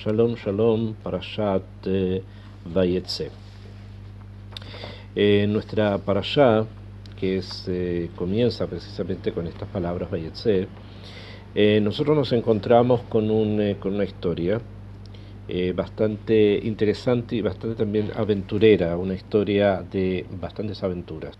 Shalom, shalom, parashat Vayetze. Nuestra parashá, que comienza precisamente con estas palabras Vayetze, nosotros nos encontramos con una historia bastante interesante y bastante también aventurera, una historia de bastantes aventuras,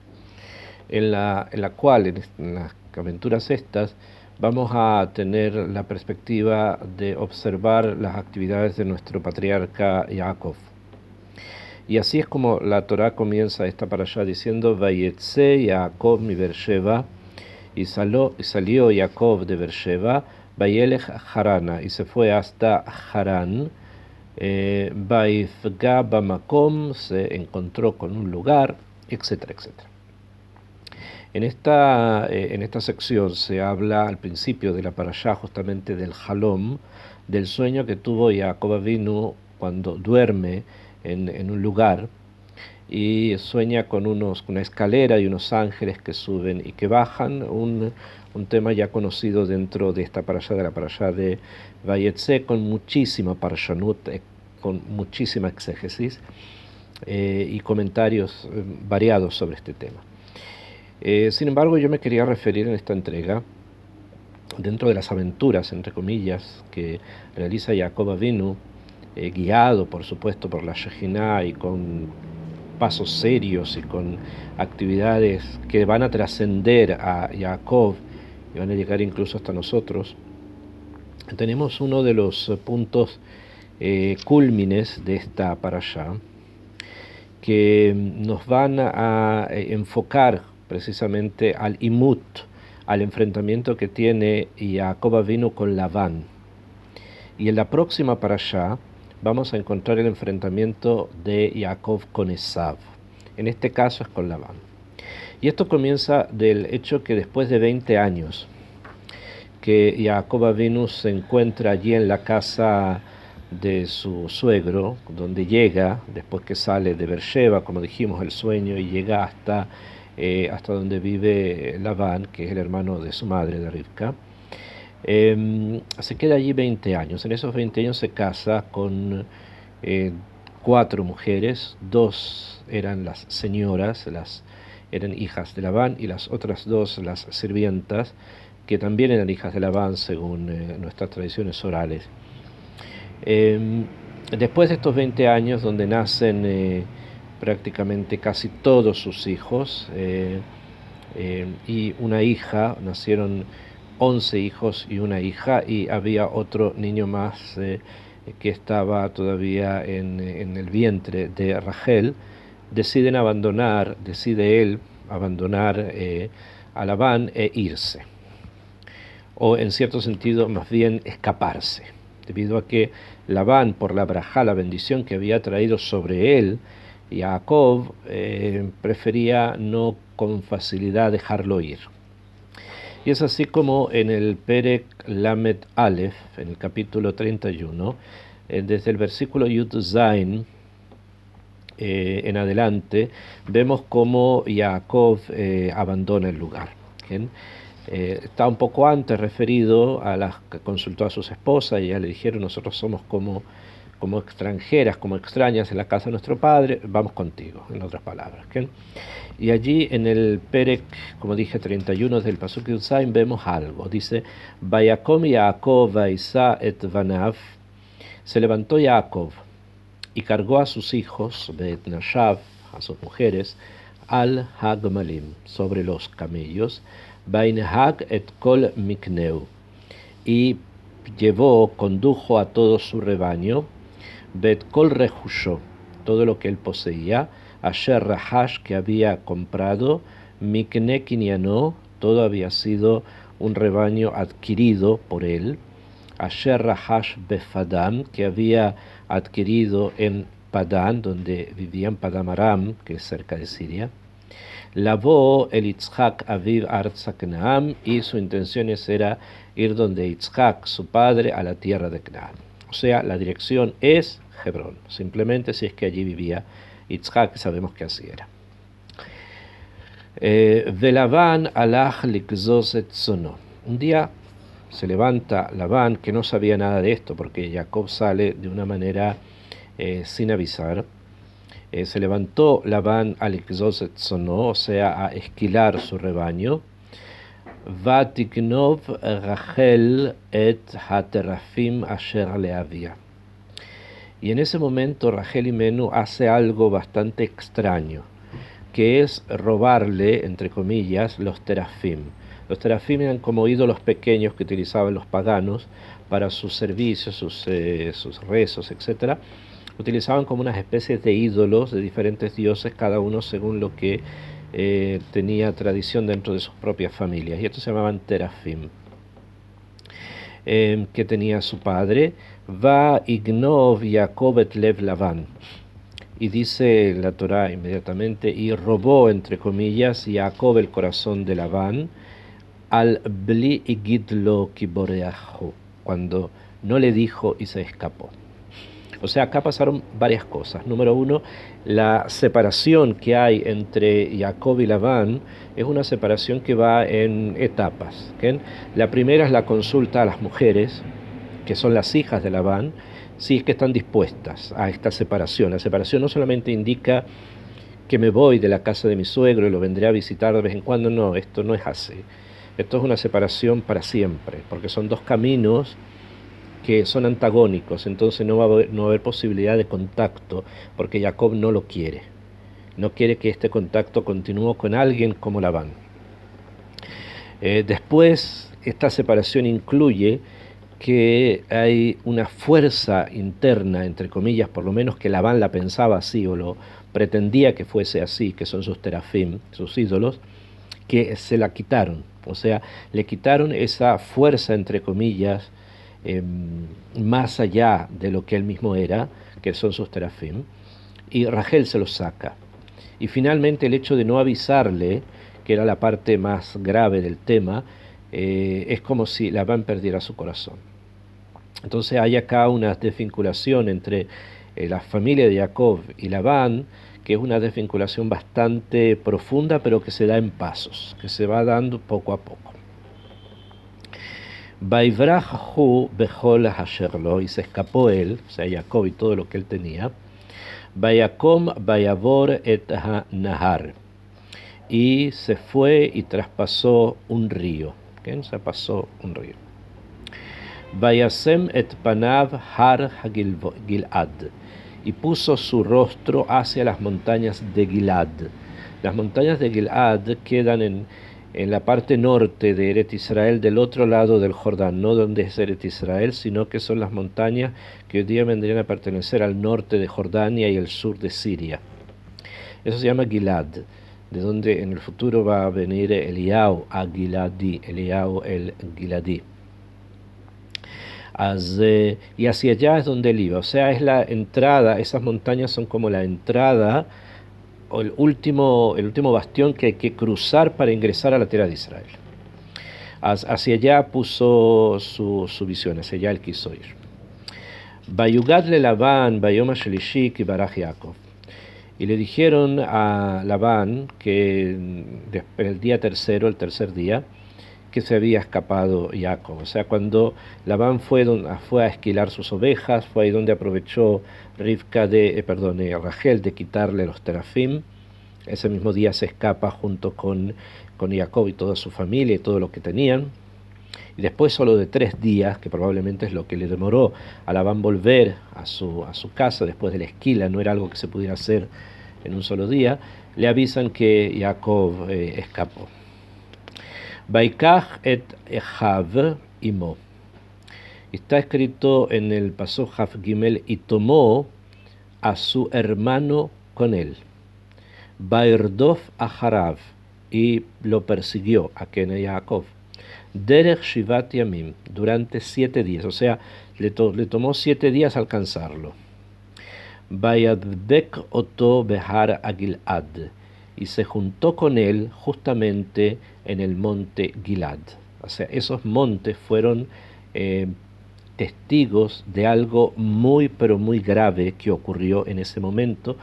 en la cual, en las aventuras estas, vamos a tener la perspectiva de observar las actividades de nuestro patriarca Jacob. Y así es como la Torá comienza esta parashá diciendo: Vayetze Jacob mi Beersheba, y salió Jacob de Beersheba, Vayelech Harana, y se fue hasta Harán. Vaifga Bamakom, se encontró con un lugar, etcétera, etcétera. En esta sección se habla al principio de la parashá justamente del Halom, del sueño que tuvo Jacob Avinu cuando duerme en un lugar y sueña con una escalera y unos ángeles que suben y que bajan, un tema ya conocido dentro de esta parashá, de la parashá de Vayetze, con muchísima parshanut, con muchísima exégesis y comentarios variados sobre este tema. Sin embargo, yo me quería referir en esta entrega, dentro de las aventuras, entre comillas, que realiza Jacob Avinu, guiado, por supuesto, por la Shejinah y con pasos serios y con actividades que van a trascender a Jacob y van a llegar incluso hasta nosotros. Tenemos uno de los puntos cúlmines de esta parashá, que nos van a enfocar precisamente al imut, al enfrentamiento que tiene Jacob Avinu con Labán. Y en la próxima parashá vamos a encontrar el enfrentamiento de Jacob con Esav. En este caso es con Labán. Y esto comienza del hecho que después de 20 años que Jacob Avinu se encuentra allí en la casa de su suegro, donde llega, después que sale de Beersheba, como dijimos, el sueño, y llega hasta donde vive Labán, que es el hermano de su madre, de Rivka. Se queda allí 20 años. En esos 20 años se casa con 4 mujeres. 2 eran las señoras, eran hijas de Labán, y las otras 2 las sirvientas, que también eran hijas de Labán según nuestras tradiciones orales. Después de estos 20 años, donde nacen prácticamente casi todos sus hijos y una hija, nacieron 11 hijos y una hija, y había otro niño más que estaba todavía en el vientre de Rachel. Decide él abandonar a Labán e irse, o en cierto sentido más bien escaparse, debido a que Labán, por la brajá, la bendición que había traído sobre él, Jacob prefería no con facilidad dejarlo ir. Y es así como en el Perek Lamed Aleph, en el capítulo 31, desde el versículo Yud Zain en adelante, vemos cómo Jacob abandona el lugar. ¿Bien? Está un poco antes referido a las que consultó a sus esposas, y ya le dijeron: nosotros somos como extranjeras, como extrañas en la casa de nuestro padre, vamos contigo, en otras palabras. ¿Okay? Y allí en el Perek, como dije, 31 del Pasuk Yudzain, vemos algo. Dice: Vayakom Yaakov vaisa et vanav, se levantó Jacob y cargó a sus hijos, Beet Nashav, a sus mujeres, al Hagmalim, sobre los camellos, Bainhag et kol mikneu, y condujo a todo su rebaño, Bet kol rehusho, todo lo que él poseía, Asher rahash, que había comprado, Mikne kinyanó, todo había sido un rebaño adquirido por él, Asher rahash befadam, que había adquirido en Padán, donde vivían Padam Aram, que es cerca de Siria. Lavó el Yitzhak Aviv Arza Canaán, y su intención era ir donde Yitzhak, su padre, a la tierra de Canaán. O sea, la dirección es Hebrón, simplemente si es que allí vivía Yitzhak, sabemos que así era. Velaván alach likzos et sono. Un día se levanta Labán, que no sabía nada de esto, porque Jacob sale de una manera sin avisar. Se levantó Labán al Ikzotzono, o sea, a esquilar su rebaño. Vatignov Rachel et haterafim asher leavia. Y en ese momento Rachel Imenu hace algo bastante extraño, que es robarle, entre comillas, los terafim. Los terafim eran como ídolos pequeños que utilizaban los paganos para sus servicios, sus rezos, etc. Utilizaban como unas especies de ídolos de diferentes dioses, cada uno según lo que tenía tradición dentro de sus propias familias. Y estos se llamaban terafim. Que tenía su padre, Va ignov Jacob et lev Lavan. Y dice la Torá inmediatamente, y robó, entre comillas, Jacob el corazón de Labán, al bli igidlo kiboreajo, cuando no le dijo y se escapó. O sea, acá pasaron varias cosas. Número uno, la separación que hay entre Jacob y Labán es una separación que va en etapas. ¿Okay? La primera es la consulta a las mujeres, que son las hijas de Labán, si es que están dispuestas a esta separación. La separación no solamente indica que me voy de la casa de mi suegro y lo vendré a visitar de vez en cuando, no, esto no es así. Esto es una separación para siempre, porque son dos caminos que son antagónicos, entonces no va a haber posibilidad de contacto, porque Jacob no lo quiere. No quiere que este contacto continúe con alguien como Labán. Después, esta separación incluye que hay una fuerza interna, entre comillas, por lo menos que Labán la pensaba así o lo pretendía que fuese así, que son sus terafim, sus ídolos, que se la quitaron. O sea, le quitaron esa fuerza, entre comillas, más allá de lo que él mismo era, que son sus terafim, y Rachel se los saca. Y finalmente el hecho de no avisarle, que era la parte más grave del tema, es como si Labán perdiera su corazón. Entonces hay acá una desvinculación entre la familia de Jacob y Labán, que es una desvinculación bastante profunda, pero que se da en pasos, que se va dando poco a poco. Vaivrach bechol hasherlo, y se escapó él, o sea, Jacob y todo lo que él tenía. Vayakom vayavor et nahar, y se fue y traspasó un río. ¿Okay? Se pasó un río. Vayasem et panav har Gilad, y puso su rostro hacia las montañas de Gilad. Las montañas de Gilad quedan en la parte norte de Eret Israel, del otro lado del Jordán, no donde es Eret Israel, sino que son las montañas que hoy día vendrían a pertenecer al norte de Jordania y el sur de Siria. Eso se llama Gilad, de donde en el futuro va a venir Eliyahu a Giladi, Eliyahu el Giladi. Y hacia allá es donde él iba, o sea, es la entrada, esas montañas son como la entrada o el último bastión que hay que cruzar para ingresar a la tierra de Israel. Hacia allá puso su visión, hacia allá él quiso ir. Vayugad le Labán, Bayom Shelishi ki baraj Yaakov. Y le dijeron a Labán que en el día tercero, el tercer día, que se había escapado Jacob. O sea, cuando Labán fue a esquilar sus ovejas, fue ahí donde aprovechó Rachel de quitarle los terafim. Ese mismo día se escapa junto con Jacob y toda su familia y todo lo que tenían. Y después solo de 3 días, que probablemente es lo que le demoró a Labán volver a su casa después de la esquila, no era algo que se pudiera hacer en un solo día, le avisan que Jacob escapó. Baikach et Echav imo. Está escrito en el pasuk Haf Gimel, y tomó a su hermano con él. Bairdof Aharav, y lo persiguió a Jacob. Derech Shivat Yamim, durante 7 días, o sea, le tomó 7 días alcanzarlo. Bayadbek oto behar agilad, y se juntó con él justamente en el monte Gilad. O sea, esos montes fueron testigos de algo muy, pero muy grave que ocurrió en ese momento,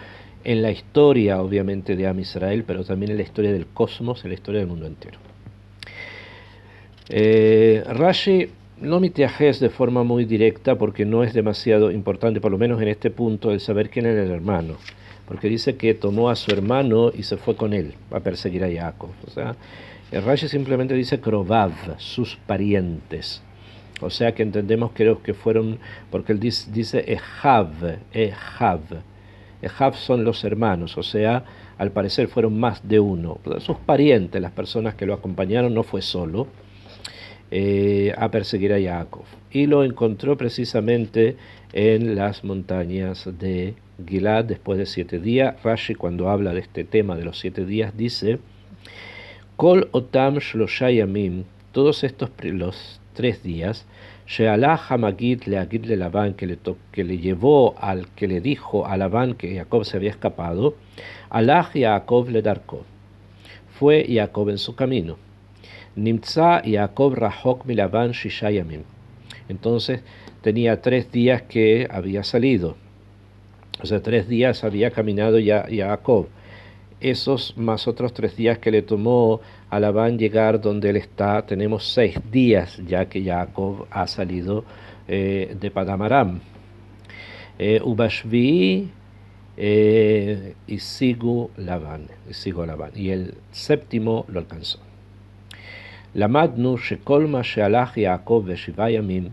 en la historia, obviamente, de Am Israel, pero también en la historia del cosmos, en la historia del mundo entero. Rashi no mitiajes de forma muy directa porque no es demasiado importante, por lo menos en este punto, el saber quién era el hermano. Porque dice que tomó a su hermano y se fue con él a perseguir a Jacob. O sea, el Rashi simplemente dice Krovav, sus parientes. O sea que entendemos que fueron, porque él dice Ejav, Ejav. Ejav son los hermanos, o sea, al parecer fueron más de uno. Sus parientes, las personas que lo acompañaron, no fue solo a perseguir a Jacob. Y lo encontró precisamente en las montañas de Gilad después de 7 días. Rashi, cuando habla de este tema de los 7 días, dice: Kol otam shlosha yamim, todos estos los 3 días, she'alah hamagid leagid le Labán, que le llevó al que le dijo a Labán que Jacob se había escapado, alach Jacob le darko, fue Jacob en su camino. Nimtza Jacob Rahok Milaban Shishayamim. Entonces tenía 3 días que había salido. O sea, 3 días había caminado ya Jacob. Esos más otros 3 días que le tomó a Labán llegar donde él está, tenemos 6 días ya que Jacob ha salido de Padamaram. Ubashvi y sigo Labán. Y el 7º lo alcanzó. Lamadnu shekol ma shealach Jacob veshiva yamim.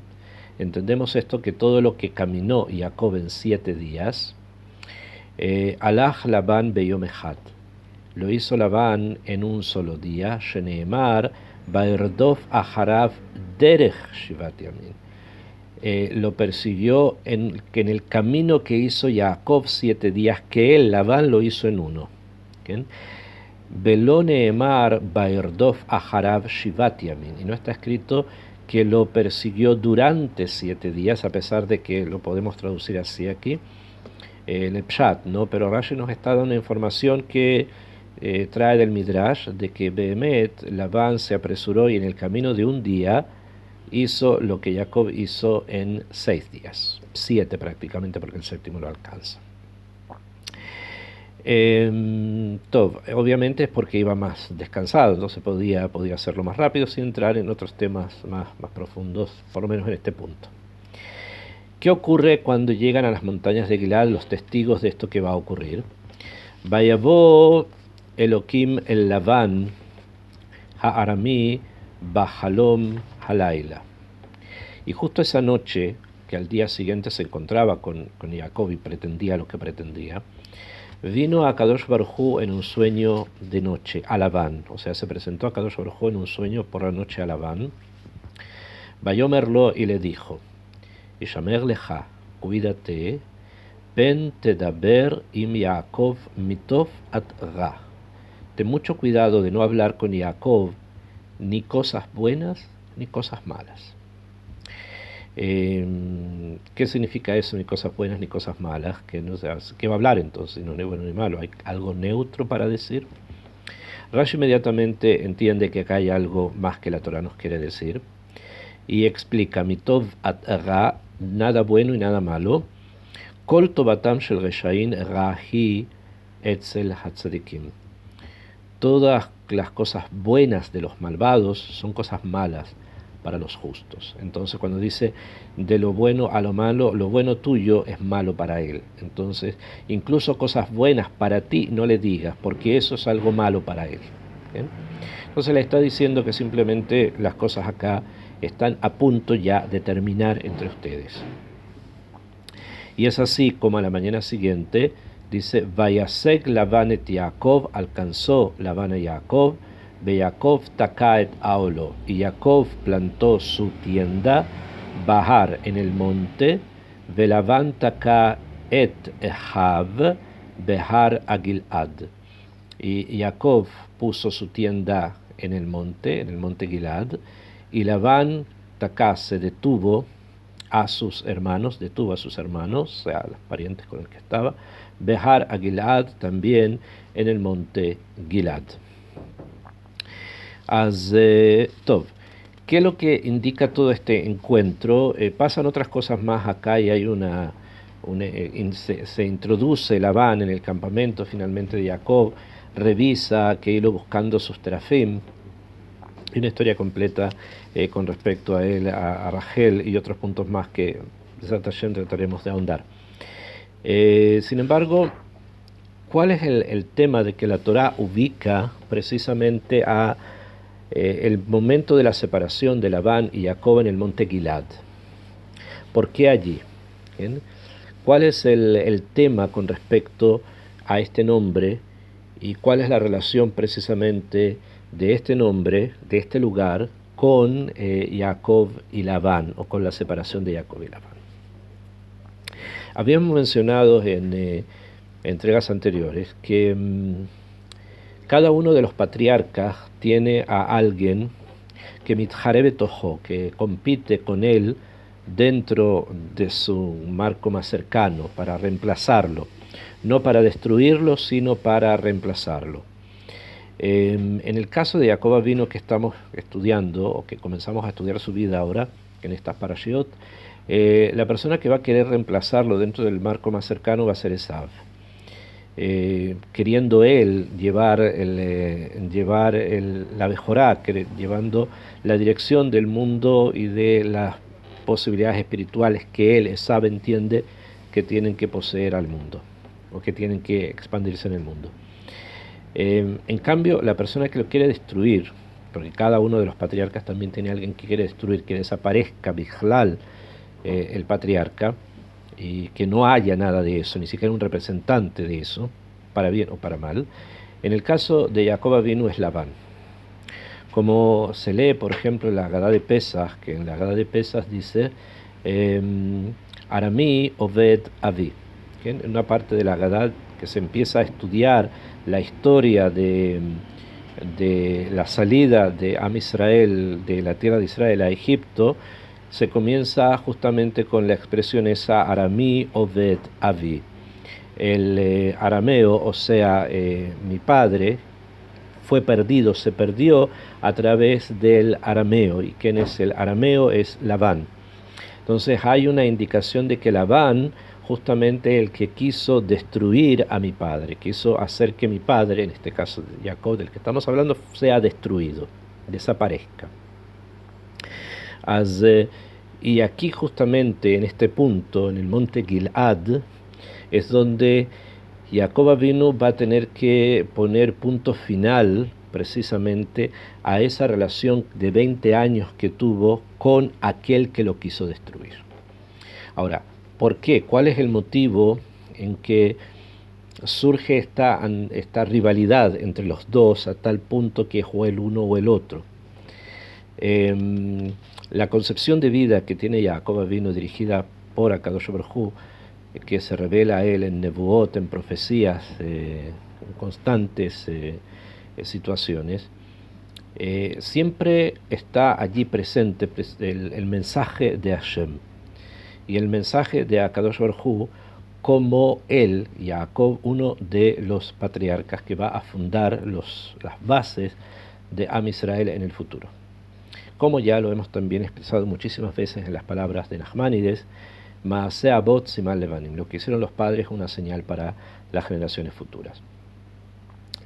Entendemos esto, que todo lo que caminó Jacob en 7 días, alach Labán beyom echad, lo hizo Labán en un solo día, sheneemar baerdof aharav derech shivat yamin. Lo persiguió en el camino que hizo Jacob 7 días, que él, Labán, lo hizo en uno. ¿Okay? Belone Emar Bairdof Aharav Shivat Yamin. Y no está escrito que lo persiguió durante 7 días, a pesar de que lo podemos traducir así aquí, en el Pshat, ¿no? Pero Rashi nos está dando una información que trae del Midrash, de que Behemet, Labán se apresuró y en el camino de un día hizo lo que Jacob hizo en 6 días, 7 prácticamente, porque el 7º lo alcanza. Obviamente es porque iba más descansado, entonces podía hacerlo más rápido sin entrar en otros temas más profundos, por lo menos en este punto. ¿Qué ocurre cuando llegan a las montañas de Gilad los testigos de esto que va a ocurrir? Vayavó Elohim el Labán Ha'arami Bahalom Halaila. Y justo esa noche, que al día siguiente se encontraba con Jacob y pretendía lo que pretendía, vino a Kadosh Baruj Hu en un sueño de noche, a Labán. O sea, se presentó a Kadosh Baruj Hu en un sueño por la noche a Labán. Vayomerlo, y le dijo: Ishamer lecha, cuídate, pen tedaber im Yaakov mitov at ra. Ten mucho cuidado de no hablar con Jacob ni cosas buenas ni cosas malas. ¿Qué significa eso? Ni cosas buenas ni cosas malas. ¿Qué va a hablar entonces? No es bueno ni malo. ¿Hay algo neutro para decir? Rashi inmediatamente entiende que acá hay algo más que la Torah nos quiere decir y explica: mitov at ra, nada bueno y nada malo. Kol tobatam shel reshain rahi etzel hatzadikim. Todas las cosas buenas de los malvados son cosas malas para los justos. Entonces, cuando dice de lo bueno a lo malo, lo bueno tuyo es malo para él. Entonces, incluso cosas buenas para ti no le digas, porque eso es algo malo para él. ¿Bien? Entonces le está diciendo que simplemente las cosas acá están a punto ya de terminar entre ustedes. Y es así como a la mañana siguiente dice: Vayasek Labán et Jacob, alcanzó Labán a Jacob, Jacob takaet aolo, y Jacob plantó su tienda, Bahar, en el monte, Labán taka et Ehav, Behar a Gilad. Y Jacob puso su tienda en el monte Gilad, y Labán taka se detuvo a sus hermanos, o sea, a los parientes con los que estaba, Behar a Gilad, también en el monte Gilad. Tov. ¿Qué es lo que indica todo este encuentro? Pasan otras cosas más acá y hay se introduce Labán en el campamento finalmente de Jacob, revisa que iba buscando sus terafim, y una historia completa con respecto a él, a Rachel y otros puntos más que trataremos de ahondar. Sin embargo, ¿cuál es el tema de que la Torá ubica precisamente a el momento de la separación de Labán y Jacob en el monte Gilad? ¿Por qué allí? ¿Bien? ¿Cuál es el tema con respecto a este nombre y cuál es la relación precisamente de este nombre, de este lugar, con Jacob y Labán, o con la separación de Jacob y Labán? Habíamos mencionado en entregas anteriores que cada uno de los patriarcas tiene a alguien que mitjarebe tojo, que compite con él dentro de su marco más cercano, para reemplazarlo, no para destruirlo, sino para reemplazarlo. En el caso de Jacob Avinu, que estamos estudiando, o que comenzamos a estudiar su vida ahora, en estas parashiot, la persona que va a querer reemplazarlo dentro del marco más cercano va a ser Esav. Queriendo él llevar la Bejorá, llevando la dirección del mundo y de las posibilidades espirituales que él, Esav, entiende que tienen que poseer al mundo, o que tienen que expandirse en el mundo. En cambio, la persona que lo quiere destruir, porque cada uno de los patriarcas también tiene alguien que quiere destruir, que desaparezca Bijlal, el patriarca, y que no haya nada de eso, ni siquiera un representante de eso, para bien o para mal. En el caso de Jacob Avinu es Labán. Como se lee, por ejemplo, en la Agadá de Pesach, que en la Agadá de Pesach dice Aramí Oved Avi. En una parte de la Agadá que se empieza a estudiar la historia de la salida de Am Israel, de la tierra de Israel a Egipto, se comienza justamente con la expresión esa Aramí Oved Avi. El arameo, o sea, mi padre, fue perdido, se perdió a través del arameo. ¿Y quién es el arameo? Es Labán. Entonces hay una indicación de que Labán, justamente el que quiso destruir a mi padre, quiso hacer que mi padre, en este caso Jacob, del que estamos hablando, sea destruido, desaparezca. Y aquí justamente en este punto, en el monte Gilad, es donde Jacob Avinu va a tener que poner punto final precisamente a esa relación de 20 años que tuvo con aquel que lo quiso destruir. Ahora, ¿por qué? ¿Cuál es el motivo en que surge esta rivalidad entre los dos a tal punto que es o el uno o el otro? La concepción de vida que tiene Jacob Avinu, dirigida por Akadosh Baruj Hu, que se revela a él en Nebuot, en profecías, en constantes situaciones, siempre está allí presente el mensaje de Hashem y el mensaje de Akadosh Baruj Hu, como él, Jacob, uno de los patriarcas que va a fundar las bases de Am Israel en el futuro. Como ya lo hemos también expresado muchísimas veces en las palabras de Nachmanides, Maaseh Avot Siman Levanim, lo que hicieron los padres es una señal para las generaciones futuras.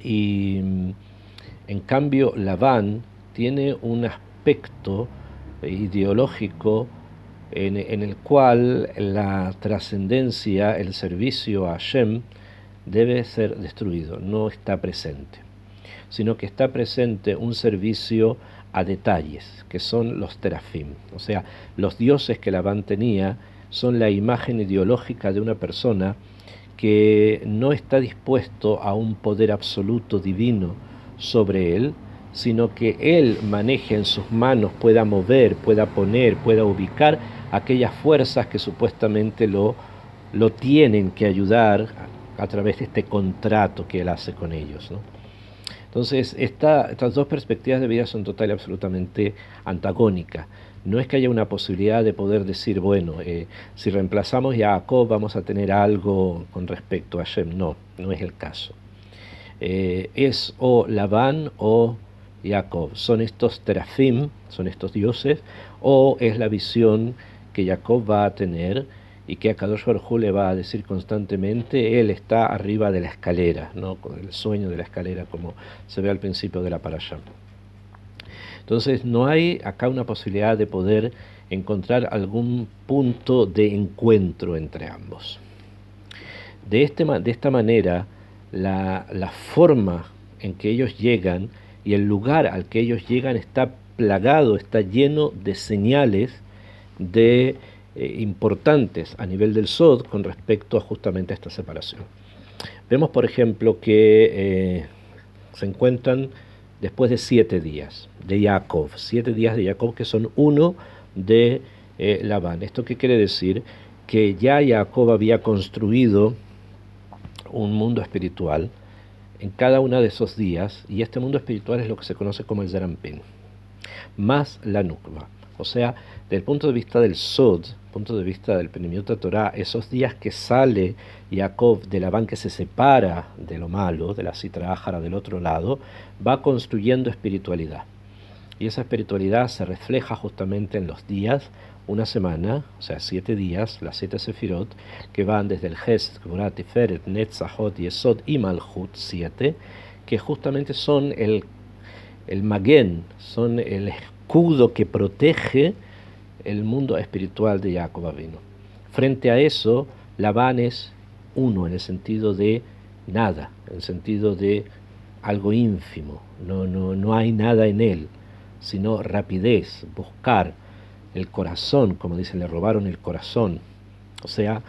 Y en cambio Labán tiene un aspecto ideológico en el cual la trascendencia, el servicio a Hashem debe ser destruido, no está presente, sino que está presente un servicio a detalles, que son los terafim, o sea, los dioses que Labán tenía son la imagen ideológica de una persona que no está dispuesto a un poder absoluto divino sobre él, sino que él maneje en sus manos, pueda mover, pueda poner, pueda ubicar aquellas fuerzas que supuestamente lo tienen que ayudar a través de este contrato que él hace con ellos, ¿no? Entonces, estas dos perspectivas de vida son total y absolutamente antagónicas. No es que haya una posibilidad de poder decir, bueno, si reemplazamos a Jacob vamos a tener algo con respecto a Hashem. No, no es el caso. Es o Labán o Jacob. Son estos terafim, son estos dioses, o es la visión que Jacob va a tener y que a Kadosh Baruj Hu le va a decir constantemente, él está arriba de la escalera, ¿no? Con el sueño de la escalera, como se ve al principio de la parashá. Entonces no hay acá una posibilidad de poder encontrar algún punto de encuentro entre ambos. De esta manera, la forma en que ellos llegan y el lugar al que ellos llegan está plagado, está lleno de señales de importantes a nivel del Sod con respecto a justamente a esta separación. Vemos, por ejemplo, que se encuentran después de 7 días de Jacob, 7 días de Jacob que son uno de Labán. ¿Esto qué quiere decir? Que ya Jacob había construido un mundo espiritual en cada uno de esos días, y este mundo espiritual es lo que se conoce como el Zerampin, más la Nukva. O sea, desde el punto de vista del Sod, punto de vista del Penimiut Torah, esos días que sale Jacob de Labán, que se separa de lo malo, de la Sitra Ájara del otro lado, va construyendo espiritualidad. Y esa espiritualidad se refleja justamente en los días, una semana, o sea, 7 días, las 7 Sefirot, que van desde el Hesed, Gvurah, Tiferet, Netzachot, Yesod y Malchut, 7, que justamente son el Maguen, son el escudo que protege el mundo espiritual de Jacob Avinu. Frente a eso, Labán es uno en el sentido de nada, en el sentido de algo ínfimo, no hay nada en él, sino rapidez, buscar el corazón, como dicen, le robaron el corazón, o sea,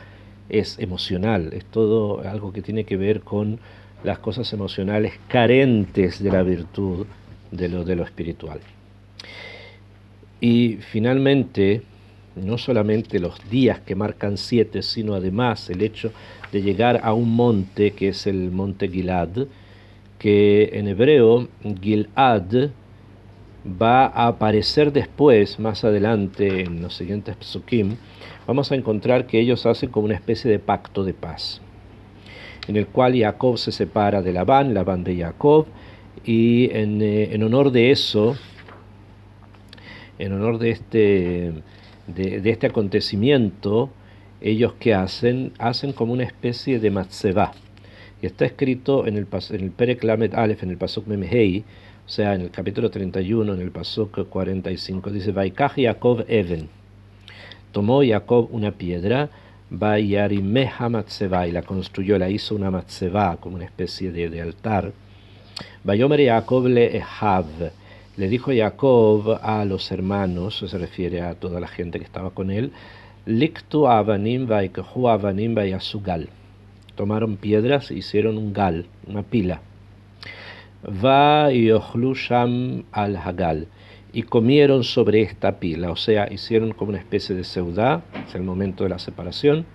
es emocional, es todo algo que tiene que ver con las cosas emocionales carentes de la virtud de lo espiritual. Y finalmente, no solamente los días que marcan 7, sino además el hecho de llegar a un monte que es el monte Gilad, que en hebreo Gilad va a aparecer después, más adelante, en los siguientes psukim. Vamos a encontrar que ellos hacen como una especie de pacto de paz, en el cual Jacob se separa de Labán de Jacob, y en honor de eso, en honor de este acontecimiento, ellos ¿qué hacen? Hacen como una especie de matzevá. Y está escrito en el Perek Lamed Aleph, en el Pasuk Memhei, o sea, en el capítulo 31, en el Pasuk 45, dice, Vaikach Jacob Even. Tomó Jacob una piedra, Vayarimeha matzevá, y la construyó, la hizo una matzevá, como una especie de altar. Vayomer Jacob le Ehav, le dijo Jacob a los hermanos, se refiere a toda la gente que estaba con él, Liktu avanim vaikehu avanim vayasugal. Tomaron piedras e hicieron un gal, una pila. Va yochlu sham al hagal, y comieron sobre esta pila, o sea, hicieron como una especie de seudá, es el momento de la separación.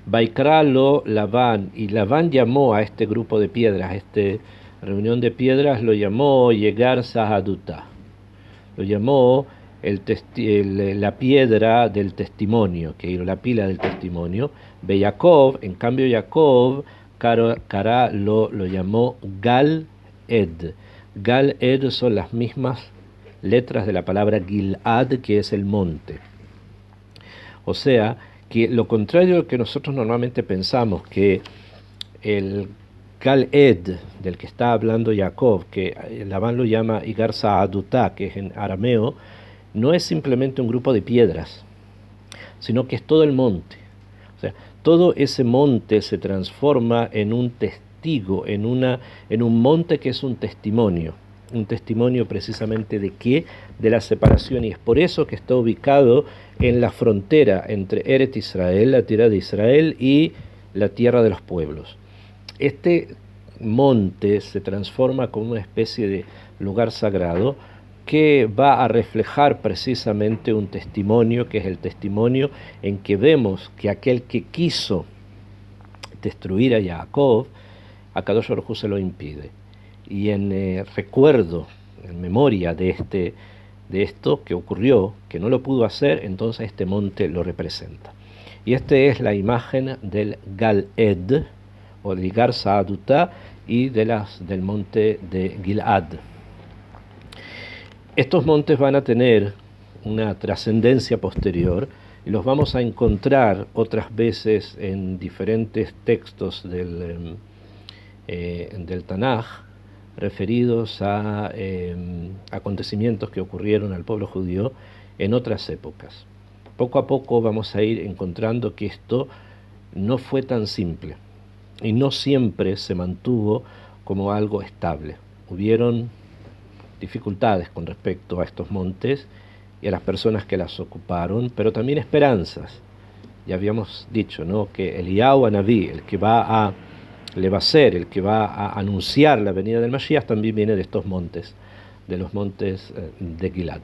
Vaikra lo Labán, y Labán llamó a este grupo de piedras, a esta reunión de piedras, lo llamó Yegar Sahaduta, lo llamó la piedra del testimonio, que era la pila del testimonio. Ve Jacob, en cambio Jacob, Cara lo llamó Gal Ed. Gal Ed son las mismas letras de la palabra Gilad, que es el monte. O sea, que lo contrario de lo que nosotros normalmente pensamos, que el Gal Ed, del que está hablando Jacob, que Labán lo llama Igar Sa'adutá, que es en arameo, no es simplemente un grupo de piedras, sino que es todo el monte. O sea, todo ese monte se transforma en un testigo, en un monte que es un testimonio precisamente de qué, de la separación, y es por eso que está ubicado en la frontera entre Eret Israel, la tierra de Israel, y la tierra de los pueblos. Este monte se transforma como una especie de lugar sagrado que va a reflejar precisamente un testimonio, que es el testimonio en que vemos que aquel que quiso destruir a Jacob, a Kadosh Baruj Hu se lo impide. Y en recuerdo, en memoria de esto que ocurrió, que no lo pudo hacer, entonces este monte lo representa. Y esta es la imagen del Gal Ed, o del Gar Sa'adutá, y del monte de Gilad. Estos montes van a tener una trascendencia posterior, y los vamos a encontrar otras veces en diferentes textos del Tanaj, referidos a acontecimientos que ocurrieron al pueblo judío en otras épocas. Poco a poco vamos a ir encontrando que esto no fue tan simple y no siempre se mantuvo como algo estable. Hubieron dificultades con respecto a estos montes y a las personas que las ocuparon, pero también esperanzas. Ya habíamos dicho, ¿no?, que Eliyahu Anabí, el que le va a ser, el que va a anunciar la venida del Mashiach, también viene de estos montes, de los montes de Gilad.